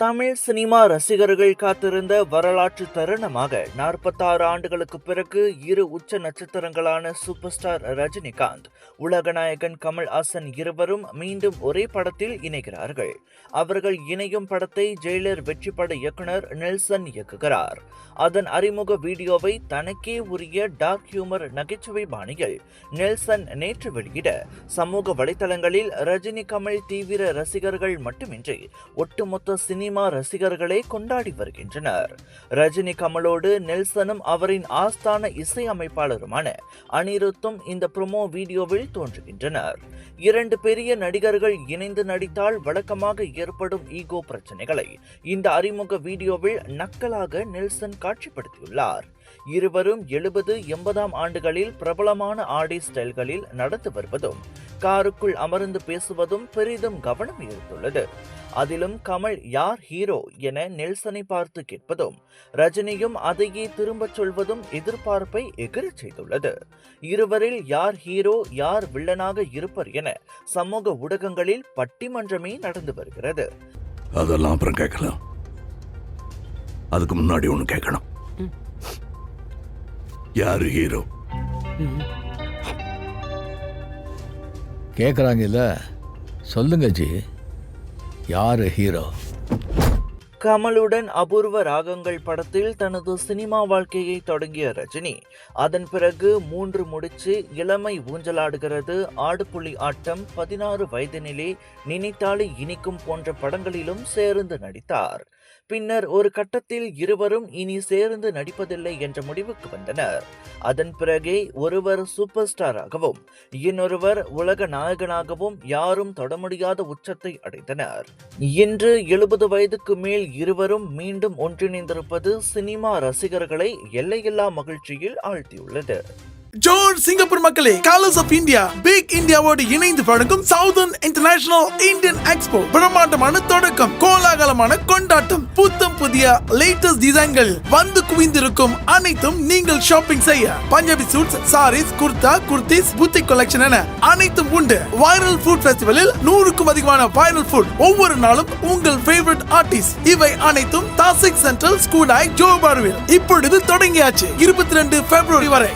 Tamil cinema ரசிகர்கள் காத்திருந்த வரலாற்று தருணமாக 46 ஆண்டுகளுக்கு பிறகு இரு உச்ச நட்சத்திரங்களான சூப்பர் ஸ்டார் ரஜினிகாந்த், உலகநாயகன் கமல்ஹாசன் இருவரும் மீண்டும் ஒரே படத்தில் இணைகிறார்கள். அவர்கள் இணையும் படத்தை ஜெயிலர் வெற்றி பட இயக்குனர் நெல்சன் இயக்குகிறார். அதன் அறிமுக வீடியோவை தனக்கே உரிய டார்க் ஹியூமர் நகைச்சுவை பாணியில் நெல்சன் நேற்று வெளியிட, சமூக வலைதளங்களில் ரஜினி கமல் தீவிர ரசிகர்கள் மட்டுமின்றி ஒட்டுமொத்த சினிமா ரசிகர்களே கொண்டாடி வருகின்றனர். ரஜினி கமலோடு நெல்சனும் அவரின் ஆஸ்தான இசை அமைப்பாளருமான அனிருத்தும் இந்த ப்ரோமோ வீடியோவில் தோன்றுகின்றனர். இரண்டு பெரிய நடிகர்கள் இணைந்து நடித்தால் வழக்கமாக ஏற்படும் ஈகோ பிரச்சனைகளை இந்த அறிமுக வீடியோவில் நக்கலாக நெல்சன் காட்சிப்படுத்தியுள்ளார். இருவரும் 70-80 ஆண்டுகளில் பிரபலமான ஆடி ஸ்டைல்களில் நடந்து வருவதும் காருக்குள் அமர்ந்து பேசுவதும் பெரிதும் கவனம் ஈர்த்துள்ளது. அதிலும் கமல் யார் ஹீரோ என நெல்சனை பார்த்து கேட்பதும் ரஜினியும் அதையே திரும்பச் சொல்வதும் எதிர்பார்ப்பை எகிரச் செய்துள்ளது. இருவரில் யார் ஹீரோ யார் வில்லனாக இருப்பர் என சமூக ஊடகங்களில் பட்டிமன்றமே நடந்து வருகிறது. அதெல்லாம் அப்புறம் கேட்கலாம். அதுக்கு முன்னாடி ஒண்ணு கேட்கணும். யாரு ஹீரோ? கேக்குறாங்கல்ல, சொல்லுங்க ஜி, யாரு ஹீரோ? கமலுடன் அபூர்வ ராகங்கள் படத்தில் தனது சினிமா வாழ்க்கையை தொடங்கிய ரஜினி, அதன் பிறகு 3 முடிச்சு, இளமை ஊஞ்சலாடுகிறது, ஆடுபுலி ஆட்டம், 16 வயதினிலே, நினைத்தாலே இனிக்கும் போன்ற படங்களிலும் சேர்ந்து நடித்தார். பின்னர் ஒரு கட்டத்தில் இருவரும் இனி சேர்ந்து நடிப்பதில்லை என்ற முடிவுக்கு வந்தனர். அதன் பிறகே ஒருவர் சூப்பர் ஸ்டாராகவும் இன்னொருவர் உலக நாயகனாகவும் யாரும் தொட முடியாத உச்சத்தை அடைந்தனர். இன்று 70 வயதுக்கு மேல் இருவரும் மீண்டும் ஒன்றிணைந்திருப்பது சினிமா ரசிகர்களை எல்லையில்லா மகிழ்ச்சியில் ஆழ்த்தியுள்ளது. ஜோர் சிங்கப்பூர் மக்களே, கலர்ஸ் ஆஃப் இந்தியா பிக் இந்தியாவோடு இணைந்து வழங்கும் சவுதர்ன் இன்டர்நேஷனல் இந்தியன் எக்ஸ்போ பிரம்மாண்டமான தொடக்கம், கோலாகலமான கொண்டாட்டம், புத்தம் புதிய லேட்டஸ்ட் டிசைன்கள் வந்து குவிந்திருக்கும். அனைத்தும் நீங்கள் ஷாப்பிங் செய்ய Punjabi suits, saris, kurta, kurtis, boutique collection என அனைத்தும் உண்டு. வைரல் ஃபுட் ஃபெஸ்டிவலில் 100க்கும் அதிகமான வைரல் ஃபுட், ஒவ்வொரு நாளும் உங்கள் ஃபேவரட் ஆர்டிஸ்ட், இவை அனைத்தும் தாசிக் சென்ட்ரல் ஸ்கூலாய் ஜோபார்வில் இப்பொழுது தொடங்கியாச்சு. 22 பிப்ரவரி வரை.